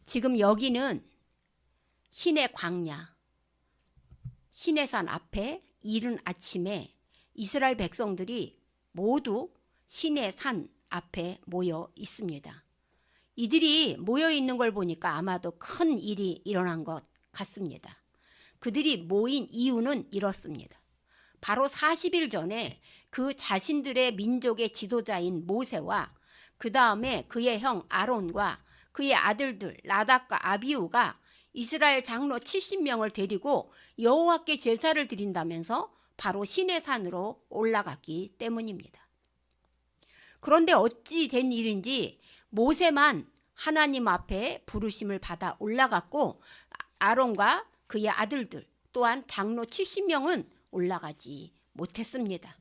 지금 여기는 시내 광야, 시내산 앞에 이른 아침에 이스라엘 백성들이 모두 시내산 앞에 모여 있습니다. 이들이 모여 있는 걸 보니까 아마도 큰 일이 일어난 것 같습니다. 그들이 모인 이유는 이렇습니다. 바로 40일 전에 그 자신들의 민족의 지도자인 모세와 그 다음에 그의 형 아론과 그의 아들들 나답과 아비후가 이스라엘 장로 70명을 데리고 여호와께 제사를 드린다면서 바로 시내산으로 올라갔기 때문입니다. 그런데 어찌 된 일인지 모세만 하나님 앞에 부르심을 받아 올라갔고 아론과 그의 아들들 또한 장로 70명은 올라가지 못했습니다.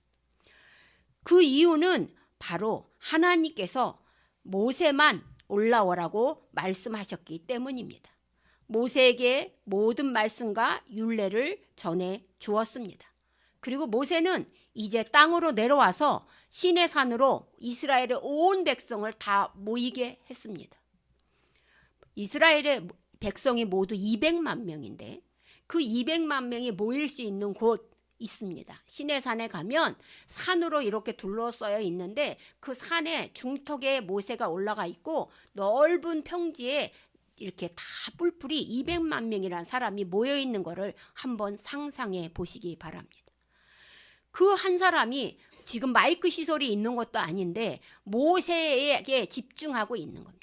그 이유는 바로 하나님께서 모세만 올라오라고 말씀하셨기 때문입니다. 모세에게 모든 말씀과 율례를 전해 주었습니다. 그리고 모세는 이제 땅으로 내려와서 시내산으로 이스라엘의 온 백성을 다 모이게 했습니다. 이스라엘의 백성이 모두 200만 명인데 그 200만 명이 모일 수 있는 곳 있습니다. 시내산에 가면 산으로 이렇게 둘러싸여 있는데 그 산의 중턱에 모세가 올라가 있고 넓은 평지에 이렇게 다 뿔뿔이 200만 명이라는 사람이 모여 있는 것을 한번 상상해 보시기 바랍니다. 그 한 사람이 지금 마이크 시설이 있는 것도 아닌데 모세에게 집중하고 있는 겁니다.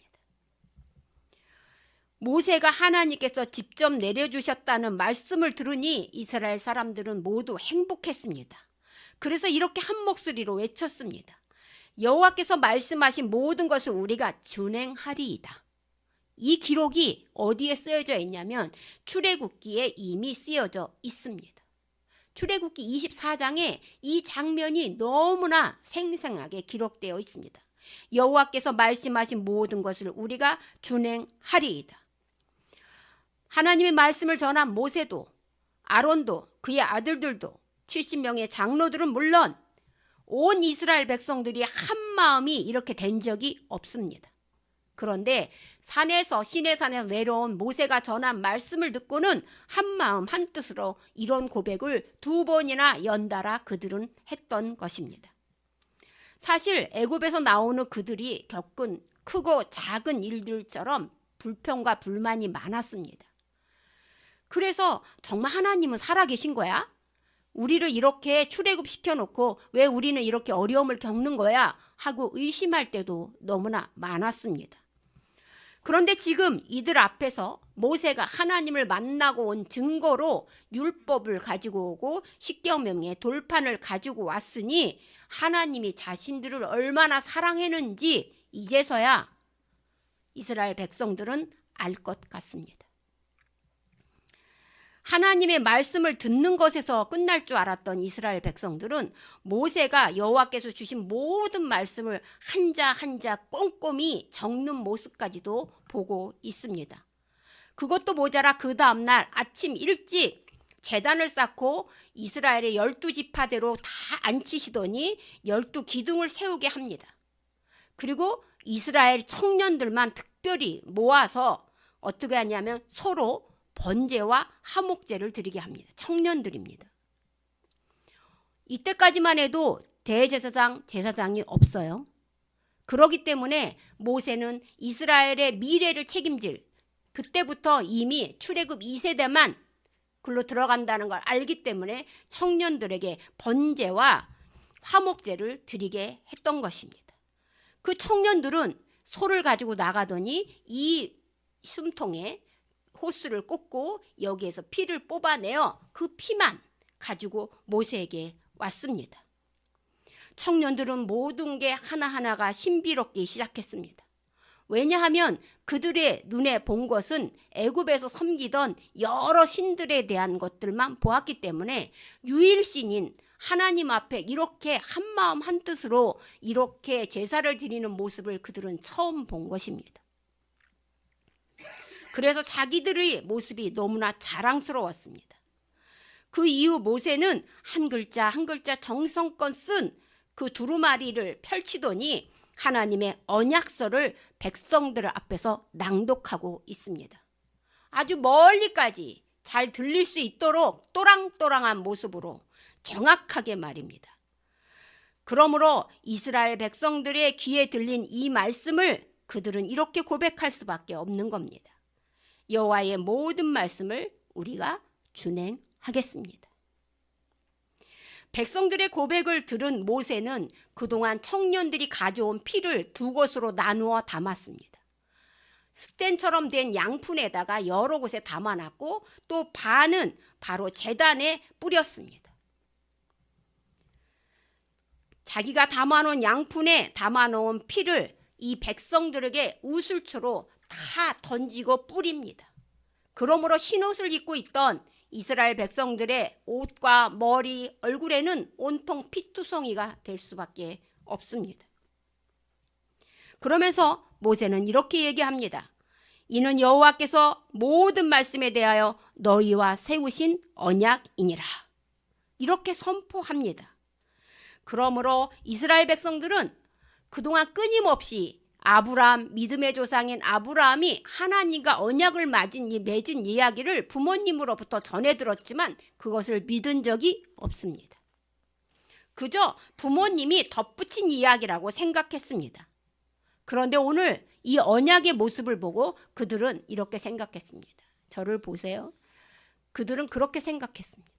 모세가 하나님께서 직접 내려주셨다는 말씀을 들으니 이스라엘 사람들은 모두 행복했습니다. 그래서 이렇게 한 목소리로 외쳤습니다. 여호와께서 말씀하신 모든 것을 우리가 준행하리이다. 이 기록이 어디에 쓰여져 있냐면 출애굽기에 이미 쓰여져 있습니다. 출애굽기 24장에 이 장면이 너무나 생생하게 기록되어 있습니다. 여호와께서 말씀하신 모든 것을 우리가 준행하리이다. 하나님의 말씀을 전한 모세도 아론도 그의 아들들도 70명의 장로들은 물론 온 이스라엘 백성들이 한 마음이 이렇게 된 적이 없습니다. 그런데 시내산에서 내려온 모세가 전한 말씀을 듣고는 한 마음 한 뜻으로 이런 고백을 2번이나 연달아 그들은 했던 것입니다. 사실 애굽에서 나오는 그들이 겪은 크고 작은 일들처럼 불평과 불만이 많았습니다. 그래서 정말 하나님은 살아계신 거야? 우리를 이렇게 출애굽 시켜놓고 왜 우리는 이렇게 어려움을 겪는 거야? 하고 의심할 때도 너무나 많았습니다. 그런데 지금 이들 앞에서 모세가 하나님을 만나고 온 증거로 율법을 가지고 오고 십계명의 돌판을 가지고 왔으니 하나님이 자신들을 얼마나 사랑했는지 이제서야 이스라엘 백성들은 알 것 같습니다. 하나님의 말씀을 듣는 것에서 끝날 줄 알았던 이스라엘 백성들은 모세가 여호와께서 주신 모든 말씀을 한자 한자 꼼꼼히 적는 모습까지도 보고 있습니다. 그것도 모자라 그 다음날 아침 일찍 제단을 쌓고 이스라엘의 12지파대로 다 앉히시더니 12기둥을 세우게 합니다. 그리고 이스라엘 청년들만 특별히 모아서 어떻게 하냐면 서로 번제와 화목제를 드리게 합니다. 청년들입니다. 이때까지만 해도 대제사장, 제사장이 없어요. 그렇기 때문에 모세는 이스라엘의 미래를 책임질 그때부터 이미 출애굽 2세대만 글로 들어간다는 걸 알기 때문에 청년들에게 번제와 화목제를 드리게 했던 것입니다. 그 청년들은 소를 가지고 나가더니 이 숨통에 호스를 꽂고 여기에서 피를 뽑아내어 그 피만 가지고 모세에게 왔습니다. 청년들은 모든 게 하나하나가 신비롭기 시작했습니다. 왜냐하면 그들의 눈에 본 것은 애굽에서 섬기던 여러 신들에 대한 것들만 보았기 때문에 유일신인 하나님 앞에 이렇게 한마음 한뜻으로 이렇게 제사를 드리는 모습을 그들은 처음 본 것입니다. 그래서 자기들의 모습이 너무나 자랑스러웠습니다. 그 이후 모세는 한 글자 한 글자 정성껏 쓴 그 두루마리를 펼치더니 하나님의 언약서를 백성들 앞에서 낭독하고 있습니다. 아주 멀리까지 잘 들릴 수 있도록 또랑또랑한 모습으로 정확하게 말입니다. 그러므로 이스라엘 백성들의 귀에 들린 이 말씀을 그들은 이렇게 고백할 수밖에 없는 겁니다. 여호와의 모든 말씀을 우리가 준행하겠습니다. 백성들의 고백을 들은 모세는 그동안 청년들이 가져온 피를 두 곳으로 나누어 담았습니다. 스텐처럼 된 양푼에다가 여러 곳에 담아놨고 또 반은 바로 제단에 뿌렸습니다. 자기가 담아놓은 양푼에 담아놓은 피를 이 백성들에게 우슬초로 다 던지고 뿌립니다. 그러므로 흰옷을 입고 있던 이스라엘 백성들의 옷과 머리, 얼굴에는 온통 피투성이가 될 수밖에 없습니다. 그러면서 모세는 이렇게 얘기합니다. 이는 여호와께서 모든 말씀에 대하여 너희와 세우신 언약이니라. 이렇게 선포합니다. 그러므로 이스라엘 백성들은 그동안 끊임없이 아브라함, 믿음의 조상인 아브라함이 하나님과 언약을 맺은 이야기를 부모님으로부터 전해 들었지만 그것을 믿은 적이 없습니다. 그저 부모님이 덧붙인 이야기라고 생각했습니다. 그런데 오늘 이 언약의 모습을 보고 그들은 이렇게 생각했습니다. 저를 보세요. 그들은 그렇게 생각했습니다.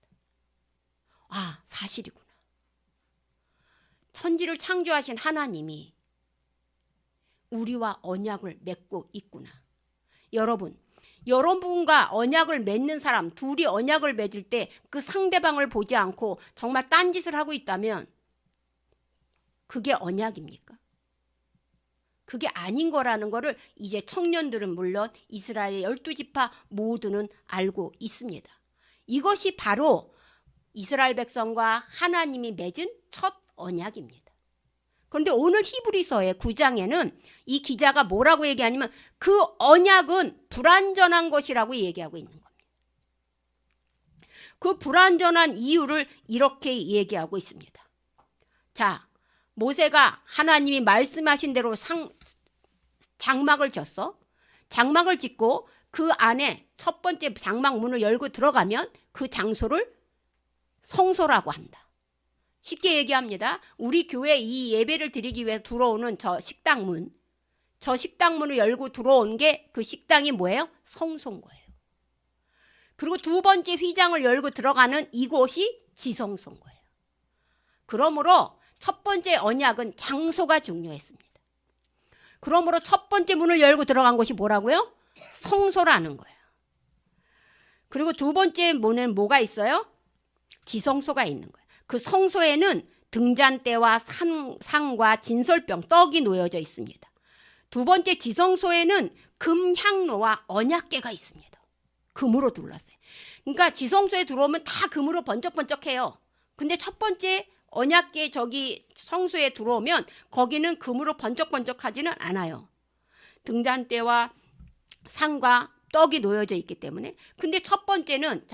아, 사실이구나. 천지를 창조하신 하나님이 우리와 언약을 맺고 있구나. 여러분과 언약을 맺는 사람, 둘이 언약을 맺을 때 그 상대방을 보지 않고 정말 딴짓을 하고 있다면 그게 언약입니까? 그게 아닌 거라는 거를 이제 청년들은 물론 이스라엘의 12지파 모두는 알고 있습니다. 이것이 바로 이스라엘 백성과 하나님이 맺은 첫 언약입니다. 그런데 오늘 히브리서의 9장에는 이 기자가 뭐라고 얘기하냐면 그 언약은 불완전한 것이라고 얘기하고 있는 겁니다. 그 불완전한 이유를 이렇게 얘기하고 있습니다. 자, 모세가 하나님이 말씀하신 대로 장막을 졌어. 장막을 짓고 그 안에 첫 번째 장막 문을 열고 들어가면 그 장소를 성소라고 한다. 쉽게 얘기합니다. 우리 교회 이 예배를 드리기 위해 들어오는 저 식당문, 저 식당문을 열고 들어온 게 그 식당이 뭐예요? 성소인 거예요. 그리고 두 번째 휘장을 열고 들어가는 이곳이 지성소인 거예요. 그러므로 첫 번째 언약은 장소가 중요했습니다. 그러므로 첫 번째 문을 열고 들어간 곳이 뭐라고요? 성소라는 거예요. 그리고 두 번째 문은 뭐가 있어요? 지성소가 있는 거예요. 그 성소에는 등잔대와 상과 진설병, 떡이 놓여져 있습니다. 두 번째 지성소에는 금향로와 언약궤가 있습니다. 금으로 둘렀어요. 그러니까 지성소에 들어오면 다 금으로 번쩍번쩍해요. 근데 첫 번째 언약궤 저기 성소에 들어오면 거기는 금으로 번쩍번쩍하지는 않아요. 등잔대와 상과 떡이 놓여져 있기 때문에. 근데 첫 번째는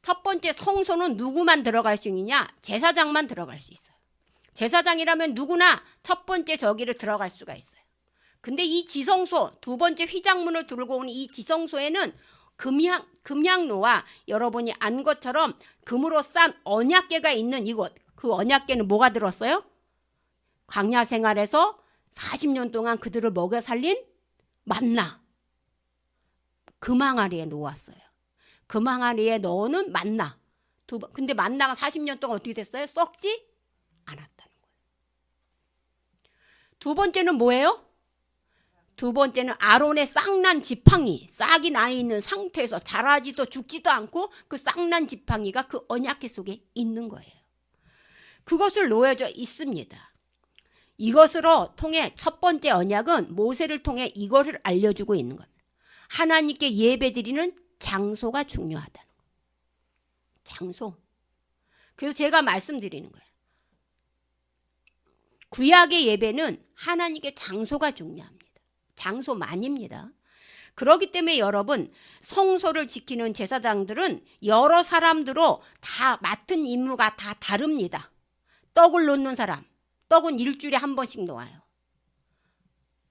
첫 번째 성소는 누구만 들어갈 수 있느냐? 제사장만 들어갈 수 있어요. 제사장이라면 누구나 첫 번째 저기를 들어갈 수가 있어요. 근데 이 지성소, 두 번째 휘장문을 들고 온 이 지성소에는 금향로와 여러분이 안 것처럼 금으로 싼 언약궤가 있는 이곳. 그 언약궤는 뭐가 들었어요? 광야 생활에서 40년 동안 그들을 먹여 살린 만나. 금항아리에 놓았어요. 금항아리에 넣어놓은 만나. 근데 만나가 40년 동안 어떻게 됐어요? 썩지 않았다는 거예요. 두 번째는 뭐예요? 두 번째는 아론의 싹난 지팡이, 싹이 나 있는 상태에서 자라지도 죽지도 않고 그 싹난 지팡이가 그 언약궤 속에 있는 거예요. 그것을 놓여져 있습니다. 이것으로 통해 첫 번째 언약은 모세를 통해 이것을 알려주고 있는 겁니다. 하나님께 예배드리는 장소가 중요하다는 거예요. 장소. 그래서 제가 말씀드리는 거예요. 구약의 예배는 하나님께 장소가 중요합니다. 장소만입니다. 그렇기 때문에 여러분, 성소를 지키는 제사장들은 여러 사람들로 다 맡은 임무가 다 다릅니다. 떡을 놓는 사람, 떡은 일주일에 한 번씩 놓아요.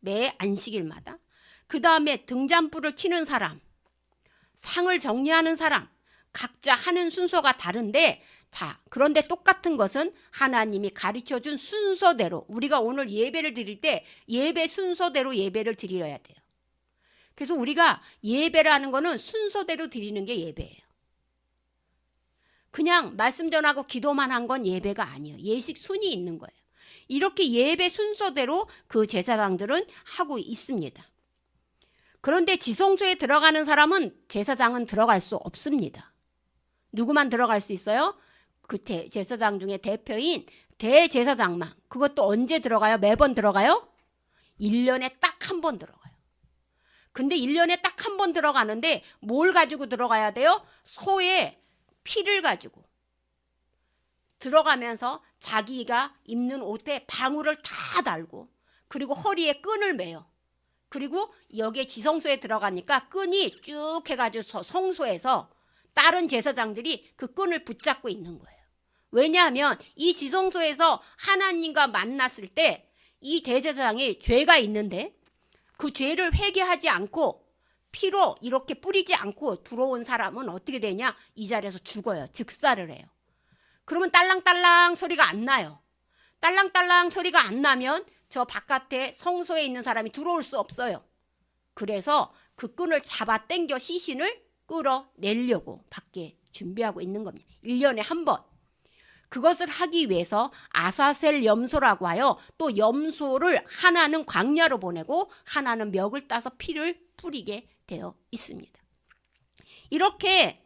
매 안식일마다. 그 다음에 등잔불을 켜는 사람, 상을 정리하는 사람, 각자 하는 순서가 다른데, 자, 그런데 똑같은 것은 하나님이 가르쳐준 순서대로, 우리가 오늘 예배를 드릴 때 예배 순서대로 예배를 드려야 돼요. 그래서 우리가 예배라는 거는 순서대로 드리는 게 예배예요. 그냥 말씀 전하고 기도만 한 건 예배가 아니에요. 예식 순이 있는 거예요. 이렇게 예배 순서대로 그 제사장들은 하고 있습니다. 그런데 지성소에 들어가는 사람은 제사장은 들어갈 수 없습니다. 누구만 들어갈 수 있어요? 그 제사장 중에 대표인 대제사장만. 그것도 언제 들어가요? 매번 들어가요? 1년에 딱 한 번 들어가요. 근데 1년에 딱 한 번 들어가는데 뭘 가지고 들어가야 돼요? 소의 피를 가지고 들어가면서 자기가 입는 옷에 방울을 다 달고, 그리고 허리에 끈을 매요. 그리고 여기에 지성소에 들어가니까 끈이 쭉 해가지고 성소에서 다른 제사장들이 그 끈을 붙잡고 있는 거예요. 왜냐하면 이 지성소에서 하나님과 만났을 때 이 대제사장이 죄가 있는데 그 죄를 회개하지 않고 피로 이렇게 뿌리지 않고 들어온 사람은 어떻게 되냐? 이 자리에서 죽어요. 즉사를 해요. 그러면 딸랑딸랑 소리가 안 나요. 딸랑딸랑 소리가 안 나면 저 바깥에 성소에 있는 사람이 들어올 수 없어요. 그래서 그 끈을 잡아 당겨 시신을 끌어내려고 밖에 준비하고 있는 겁니다. 1년에 한 번. 그것을 하기 위해서 아사셀 염소라고 하여 또 염소를 하나는 광야로 보내고 하나는 멱을 따서 피를 뿌리게 되어 있습니다. 이렇게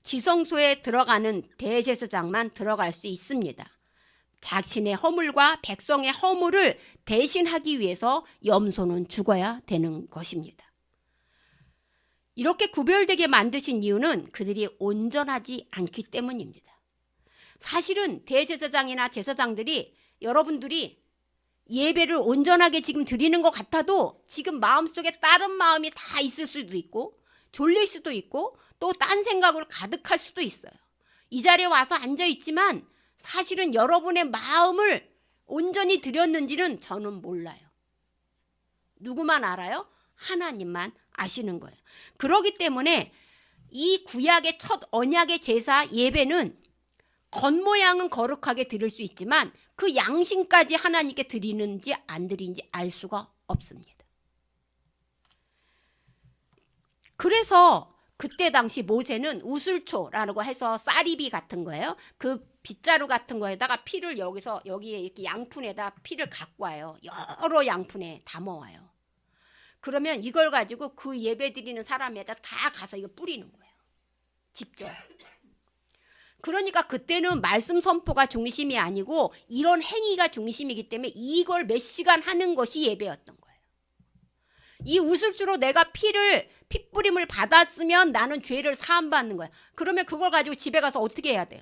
지성소에 들어가는 대제사장만 들어갈 수 있습니다. 자신의 허물과 백성의 허물을 대신하기 위해서 염소는 죽어야 되는 것입니다. 이렇게 구별되게 만드신 이유는 그들이 온전하지 않기 때문입니다. 사실은 대제사장이나 제사장들이 여러분들이 예배를 온전하게 지금 드리는 것 같아도 지금 마음속에 다른 마음이 다 있을 수도 있고 졸릴 수도 있고 또 딴 생각으로 가득할 수도 있어요. 이 자리에 와서 앉아 있지만 사실은 여러분의 마음을 온전히 드렸는지는 저는 몰라요. 누구만 알아요? 하나님만 아시는 거예요. 그렇기 때문에 이 구약의 첫 언약의 제사 예배는 겉모양은 거룩하게 드릴 수 있지만 그 양심까지 하나님께 드리는지 안 드리는지 알 수가 없습니다. 그래서 그때 당시 모세는 우슬초라고 해서 쌀이비 같은 거예요. 그 빗자루 같은 거에다가 피를 여기에 이렇게 양푼에다 피를 갖고 와요. 여러 양푼에 담아와요. 그러면 이걸 가지고 그 예배 드리는 사람에다 다 가서 이거 뿌리는 거예요. 직접. 그러니까 그때는 말씀 선포가 중심이 아니고 이런 행위가 중심이기 때문에 이걸 몇 시간 하는 것이 예배였던 거예요. 이 우슬주로 내가 핏뿌림을 받았으면 나는 죄를 사함받는 거야. 그러면 그걸 가지고 집에 가서 어떻게 해야 돼요?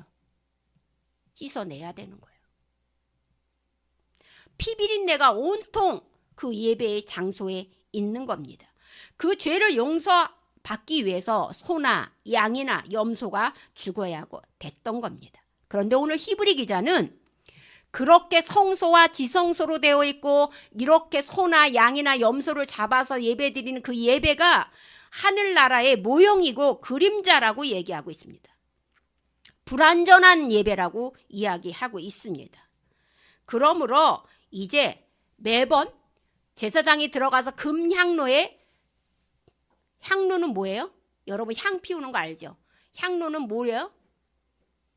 씻어내야 되는 거예요. 피비린내가 온통 그 예배의 장소에 있는 겁니다. 그 죄를 용서받기 위해서 소나 양이나 염소가 죽어야 하고 됐던 겁니다. 그런데 오늘 히브리 기자는 그렇게 성소와 지성소로 되어 있고 이렇게 소나 양이나 염소를 잡아서 예배드리는 그 예배가 하늘나라의 모형이고 그림자라고 얘기하고 있습니다. 불완전한 예배라고 이야기하고 있습니다. 그러므로 이제 매번 제사장이 들어가서 금향로에, 향로는 뭐예요? 여러분 향 피우는 거 알죠? 향로는 뭐예요?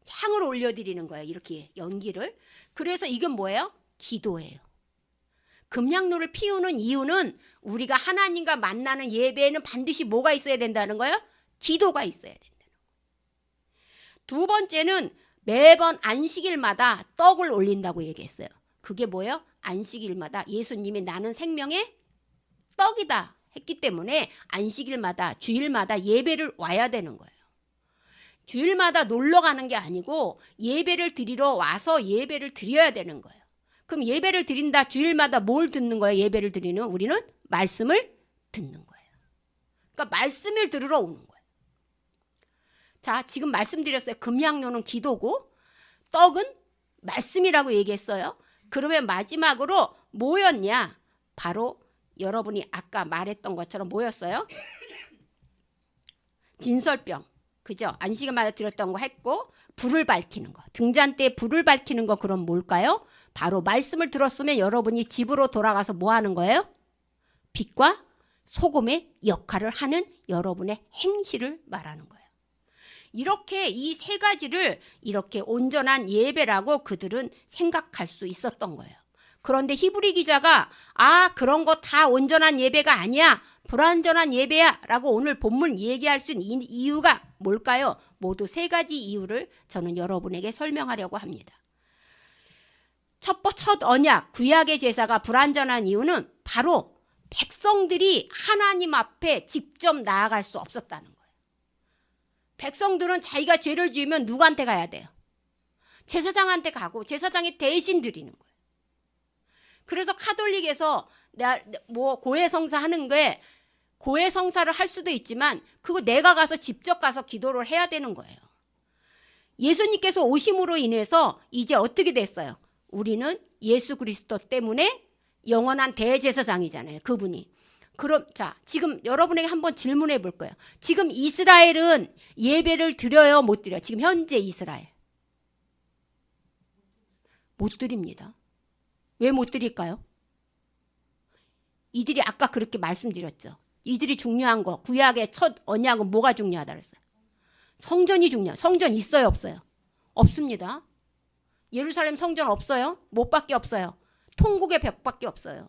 향을 올려드리는 거예요. 이렇게 연기를. 그래서 이건 뭐예요? 기도예요. 금향로를 피우는 이유는 우리가 하나님과 만나는 예배에는 반드시 뭐가 있어야 된다는 거예요? 기도가 있어야 된다는 거예요. 두 번째는 매번 안식일마다 떡을 올린다고 얘기했어요. 그게 뭐예요? 안식일마다 예수님이 나는 생명의 떡이다 했기 때문에 안식일마다 주일마다 예배를 와야 되는 거예요. 주일마다 놀러 가는 게 아니고 예배를 드리러 와서 예배를 드려야 되는 거예요. 그럼 예배를 드린다. 주일마다 뭘 듣는 거예요? 예배를 드리는 우리는 말씀을 듣는 거예요. 그러니까 말씀을 들으러 오는 거예요. 자, 지금 말씀드렸어요. 금양료는 기도고 떡은 말씀이라고 얘기했어요. 그러면 마지막으로 뭐였냐? 바로 여러분이 아까 말했던 것처럼 뭐였어요? 진설병. 그죠? 안식일마다 드렸던 거 했고 불을 밝히는 거. 등잔 때 불을 밝히는 거 그럼 뭘까요? 바로 말씀을 들었으면 여러분이 집으로 돌아가서 뭐 하는 거예요? 빛과 소금의 역할을 하는 여러분의 행실을 말하는 거예요. 이렇게 이 세 가지를 이렇게 온전한 예배라고 그들은 생각할 수 있었던 거예요. 그런데 히브리 기자가 그런 거 다 온전한 예배가 아니야. 불완전한 예배야 라고 오늘 본문 얘기할 수 있는 이유가 뭘까요? 모두 세 가지 이유를 저는 여러분에게 설명하려고 합니다. 첫 언약, 구약의 제사가 불완전한 이유는 바로 백성들이 하나님 앞에 직접 나아갈 수 없었다는 거예요. 백성들은 자기가 죄를 지으면 누구한테 가야 돼요? 제사장한테 가고 제사장이 대신 드리는 거예요. 그래서 카톨릭에서 뭐 고해성사 하는 게 고해성사를 할 수도 있지만 그거 내가 가서 직접 가서 기도를 해야 되는 거예요. 예수님께서 오심으로 인해서 이제 어떻게 됐어요? 우리는 예수 그리스도 때문에 영원한 대제사장이잖아요. 그분이. 그럼 지금 여러분에게 한번 질문해 볼 거예요. 지금 이스라엘은 예배를 드려요? 못 드려요? 지금 현재 이스라엘. 못 드립니다. 왜 못 드릴까요? 이들이 아까 그렇게 말씀드렸죠. 이들이 중요한 거. 구약의 첫 언약은 뭐가 중요하다 그랬어요? 성전이 중요해요. 성전 있어요? 없어요? 없습니다. 예루살렘 성전 없어요? 못밖에 없어요. 통곡의 벽밖에 없어요.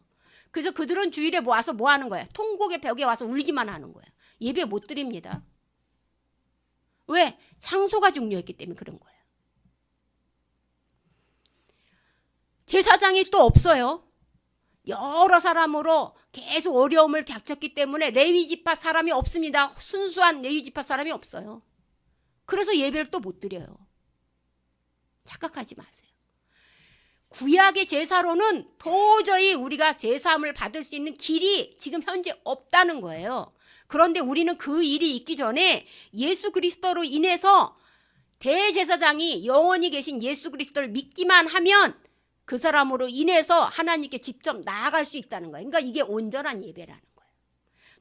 그래서 그들은 주일에 와서 뭐 하는 거예요? 통곡의 벽에 와서 울기만 하는 거예요. 예배 못 드립니다. 왜? 장소가 중요했기 때문에 그런 거예요. 제사장이 또 없어요. 여러 사람으로 계속 어려움을 닥쳤기 때문에 레위 지파 사람이 없습니다. 순수한 레위 지파 사람이 없어요. 그래서 예배를 또 못 드려요. 착각하지 마세요. 구약의 제사로는 도저히 우리가 제사함을 받을 수 있는 길이 지금 현재 없다는 거예요. 그런데 우리는 그 일이 있기 전에 예수 그리스도로 인해서 대제사장이 영원히 계신 예수 그리스도를 믿기만 하면 그 사람으로 인해서 하나님께 직접 나아갈 수 있다는 거예요. 그러니까 이게 온전한 예배라는 거예요.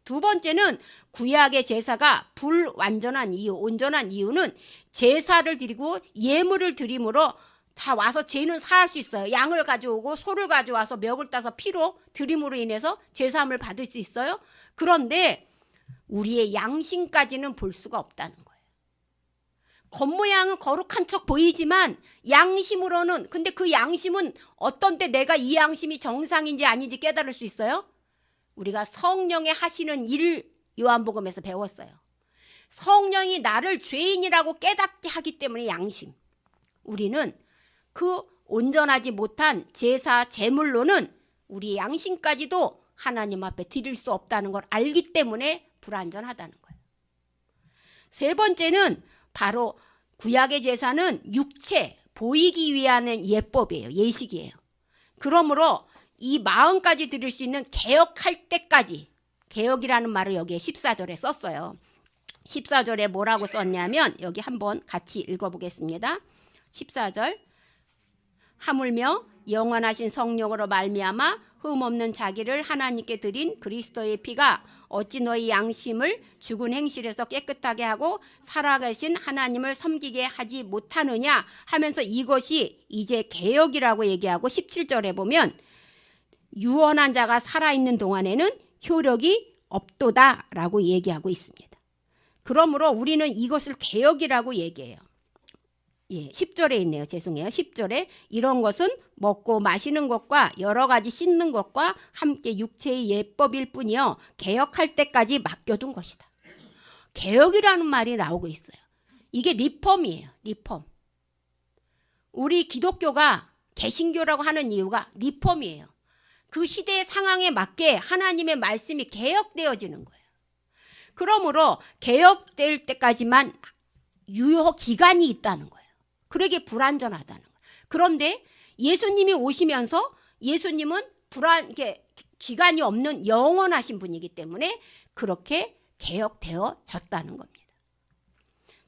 두 번째는 구약의 제사가 불완전한 이유, 온전한 이유는 제사를 드리고 예물을 드림으로 다 와서 죄는 사할 수 있어요. 양을 가져오고 소를 가져와서 멱을 따서 피로 드림으로 인해서 제사함을 받을 수 있어요. 그런데 우리의 양심까지는 볼 수가 없다는 거예요. 겉모양은 거룩한 척 보이지만 양심으로는, 근데 그 양심은 어떤 때 내가 이 양심이 정상인지 아닌지 깨달을 수 있어요? 우리가 성령의 하시는 일을 요한복음에서 배웠어요. 성령이 나를 죄인이라고 깨닫게 하기 때문에 양심. 우리는 그 온전하지 못한 제사 제물로는 우리 양심까지도 하나님 앞에 드릴 수 없다는 걸 알기 때문에 불완전하다는 거예요. 세 번째는 바로 구약의 제사는 육체, 보이기 위한 예법이에요. 예식이에요. 그러므로 이 마음까지 드릴 수 있는 개혁할 때까지, 개혁이라는 말을 여기에 14절에 썼어요. 14절에 뭐라고 썼냐면 여기 한번 같이 읽어보겠습니다. 14절 하물며 영원하신 성령으로 말미암아 흠없는 자기를 하나님께 드린 그리스도의 피가 어찌 너희 양심을 죽은 행실에서 깨끗하게 하고 살아계신 하나님을 섬기게 하지 못하느냐 하면서 이것이 이제 개혁이라고 얘기하고 17절에 보면 유언한 자가 살아있는 동안에는 효력이 없도다라고 얘기하고 있습니다. 그러므로 우리는 이것을 개혁이라고 얘기해요. 10절에 있네요. 죄송해요. 10절에 이런 것은 먹고 마시는 것과 여러 가지 씻는 것과 함께 육체의 예법일 뿐이요 개혁할 때까지 맡겨둔 것이다. 개혁이라는 말이 나오고 있어요. 이게 리폼이에요. 리폼. 우리 기독교가 개신교라고 하는 이유가 리폼이에요. 그 시대의 상황에 맞게 하나님의 말씀이 개혁되어지는 거예요. 그러므로 개혁될 때까지만 유효 기간이 있다는 거예요. 그러게 불완전하다는 거예요. 그런데 예수님이 오시면서 예수님은 기간이 없는 영원하신 분이기 때문에 그렇게 개혁되어졌다는 겁니다.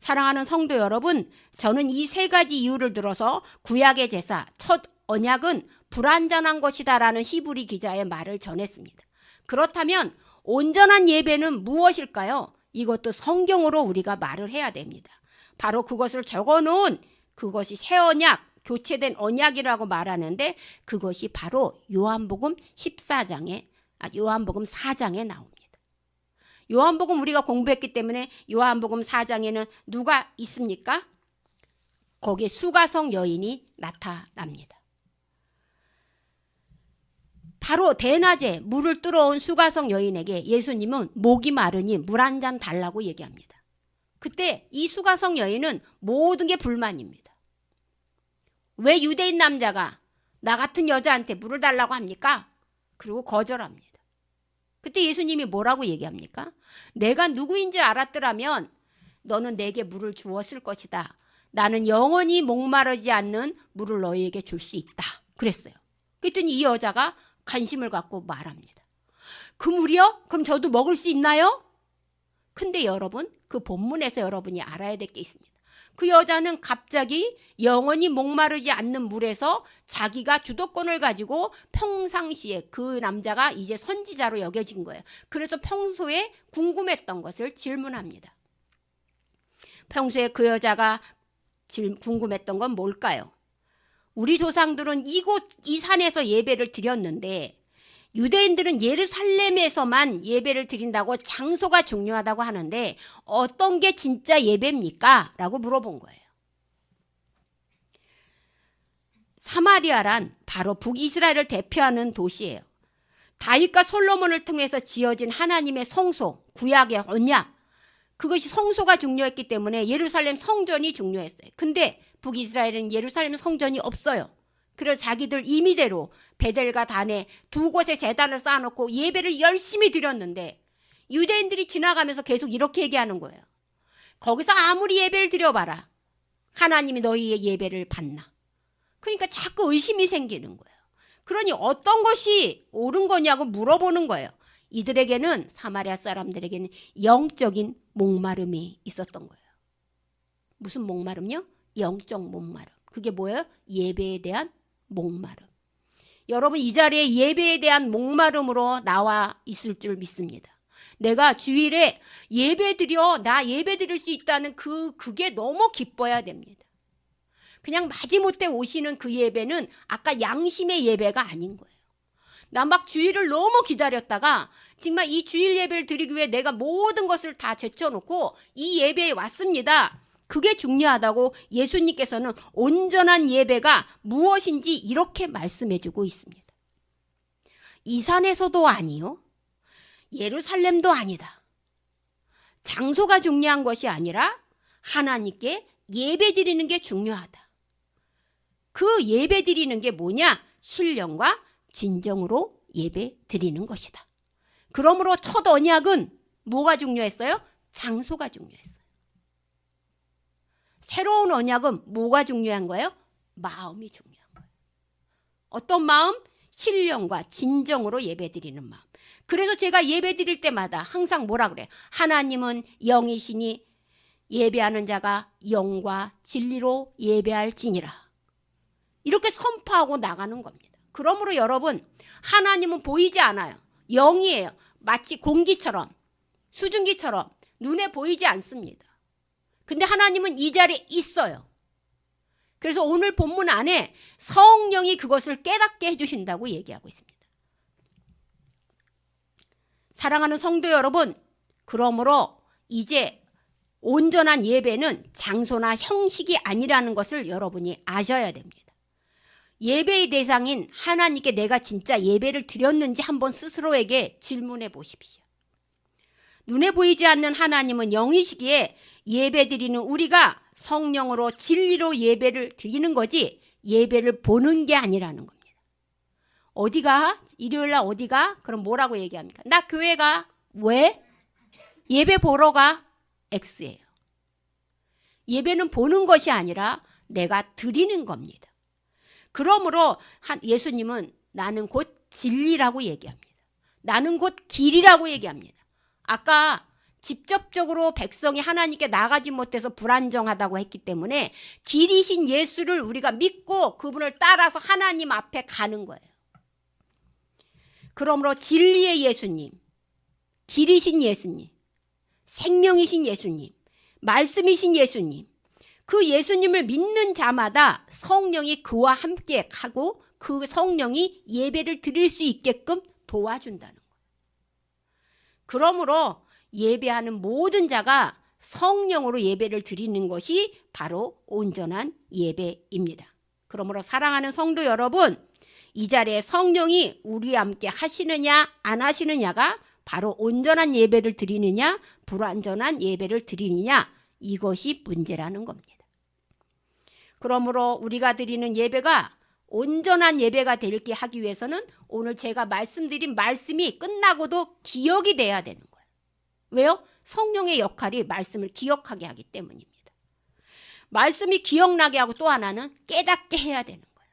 사랑하는 성도 여러분, 저는 이 세 가지 이유를 들어서 구약의 제사, 첫 언약은 불완전한 것이다라는 히브리 기자의 말을 전했습니다. 그렇다면 온전한 예배는 무엇일까요? 이것도 성경으로 우리가 말을 해야 됩니다. 바로 그것을 적어놓은 그것이 새 언약, 교체된 언약이라고 말하는데 그것이 바로 요한복음 4장에 나옵니다. 요한복음 우리가 공부했기 때문에 요한복음 4장에는 누가 있습니까? 거기에 수가성 여인이 나타납니다. 바로 대낮에 물을 뚫어온 수가성 여인에게 예수님은 목이 마르니 물 한 잔 달라고 얘기합니다. 그때 이 수가성 여인은 모든 게 불만입니다. 왜 유대인 남자가 나 같은 여자한테 물을 달라고 합니까? 그리고 거절합니다. 그때 예수님이 뭐라고 얘기합니까? 내가 누구인지 알았더라면 너는 내게 물을 주었을 것이다. 나는 영원히 목마르지 않는 물을 너희에게 줄 수 있다. 그랬어요. 그랬더니 이 여자가 관심을 갖고 말합니다. 그 물이요? 그럼 저도 먹을 수 있나요? 근데 여러분, 그 본문에서 여러분이 알아야 될 게 있습니다. 그 여자는 갑자기 영원히 목마르지 않는 물에서 자기가 주도권을 가지고 평상시에 그 남자가 이제 선지자로 여겨진 거예요. 그래서 평소에 궁금했던 것을 질문합니다. 평소에 그 여자가 궁금했던 건 뭘까요? 우리 조상들은 이 산에서 예배를 드렸는데 유대인들은 예루살렘에서만 예배를 드린다고 장소가 중요하다고 하는데 어떤 게 진짜 예배입니까? 라고 물어본 거예요. 사마리아란 바로 북이스라엘을 대표하는 도시예요. 다윗과 솔로몬을 통해서 지어진 하나님의 성소, 구약의 언약, 그것이 성소가 중요했기 때문에 예루살렘 성전이 중요했어요. 근데 북이스라엘은 예루살렘 성전이 없어요. 그래서 자기들 임의대로 베델과 단에 두 곳에 제단을 쌓아놓고 예배를 열심히 드렸는데 유대인들이 지나가면서 계속 이렇게 얘기하는 거예요. 거기서 아무리 예배를 드려봐라. 하나님이 너희의 예배를 받나. 그러니까 자꾸 의심이 생기는 거예요. 그러니 어떤 것이 옳은 거냐고 물어보는 거예요. 이들에게는, 사마리아 사람들에게는 영적인 목마름이 있었던 거예요. 무슨 목마름요? 영적 목마름. 그게 뭐예요? 예배에 대한 목마름. 여러분, 이 자리에 예배에 대한 목마름으로 나와 있을 줄 믿습니다. 내가 주일에 나 예배 드릴 수 있다는 그게 너무 기뻐야 됩니다. 그냥 마지못해 오시는 그 예배는 아까 양심의 예배가 아닌 거예요. 나 막 주일을 너무 기다렸다가 정말 이 주일 예배를 드리기 위해 내가 모든 것을 다 제쳐놓고 이 예배에 왔습니다. 그게 중요하다고 예수님께서는 온전한 예배가 무엇인지 이렇게 말씀해주고 있습니다. 이 산에서도 아니요, 예루살렘도 아니다. 장소가 중요한 것이 아니라 하나님께 예배 드리는 게 중요하다. 그 예배 드리는 게 뭐냐? 신령과 진정으로 예배 드리는 것이다. 그러므로 첫 언약은 뭐가 중요했어요? 장소가 중요했어요. 새로운 언약은 뭐가 중요한 거예요? 마음이 중요한 거예요. 어떤 마음? 신령과 진정으로 예배드리는 마음. 그래서 제가 예배드릴 때마다 항상 뭐라 그래요? 하나님은 영이시니 예배하는 자가 영과 진리로 예배할지니라. 이렇게 선포하고 나가는 겁니다. 그러므로 여러분, 하나님은 보이지 않아요. 영이에요. 마치 공기처럼, 수증기처럼 눈에 보이지 않습니다. 근데 하나님은 이 자리에 있어요. 그래서 오늘 본문 안에 성령이 그것을 깨닫게 해주신다고 얘기하고 있습니다. 사랑하는 성도 여러분, 그러므로 이제 온전한 예배는 장소나 형식이 아니라는 것을 여러분이 아셔야 됩니다. 예배의 대상인 하나님께 내가 진짜 예배를 드렸는지 한번 스스로에게 질문해 보십시오. 눈에 보이지 않는 하나님은 영이시기에 예배드리는 우리가 성령으로 진리로 예배를 드리는 거지 예배를 보는 게 아니라는 겁니다. 어디가? 일요일날 어디가? 그럼 뭐라고 얘기합니까? 나 교회 가. 왜? 예배 보러 가. X예요. 예배는 보는 것이 아니라 내가 드리는 겁니다. 그러므로 예수님은 나는 곧 진리라고 얘기합니다. 나는 곧 길이라고 얘기합니다. 아까 직접적으로 백성이 하나님께 나가지 못해서 불안정하다고 했기 때문에 길이신 예수를 우리가 믿고 그분을 따라서 하나님 앞에 가는 거예요. 그러므로 진리의 예수님, 길이신 예수님, 생명이신 예수님, 말씀이신 예수님, 그 예수님을 믿는 자마다 성령이 그와 함께 하고 그 성령이 예배를 드릴 수 있게끔 도와준다는 거예요. 그러므로 예배하는 모든 자가 성령으로 예배를 드리는 것이 바로 온전한 예배입니다. 그러므로 사랑하는 성도 여러분, 이 자리에 성령이 우리와 함께 하시느냐 안 하시느냐가 바로 온전한 예배를 드리느냐 불완전한 예배를 드리느냐, 이것이 문제라는 겁니다. 그러므로 우리가 드리는 예배가 온전한 예배가 되게 하기 위해서는 오늘 제가 말씀드린 말씀이 끝나고도 기억이 돼야 되는 거예요. 왜요? 성령의 역할이 말씀을 기억하게 하기 때문입니다. 말씀이 기억나게 하고 또 하나는 깨닫게 해야 되는 거예요.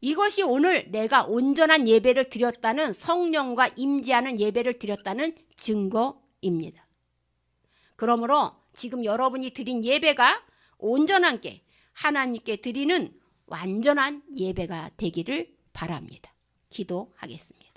이것이 오늘 내가 온전한 예배를 드렸다는, 성령과 임재하는 예배를 드렸다는 증거입니다. 그러므로 지금 여러분이 드린 예배가 온전한 게 하나님께 드리는 완전한 예배가 되기를 바랍니다. 기도하겠습니다.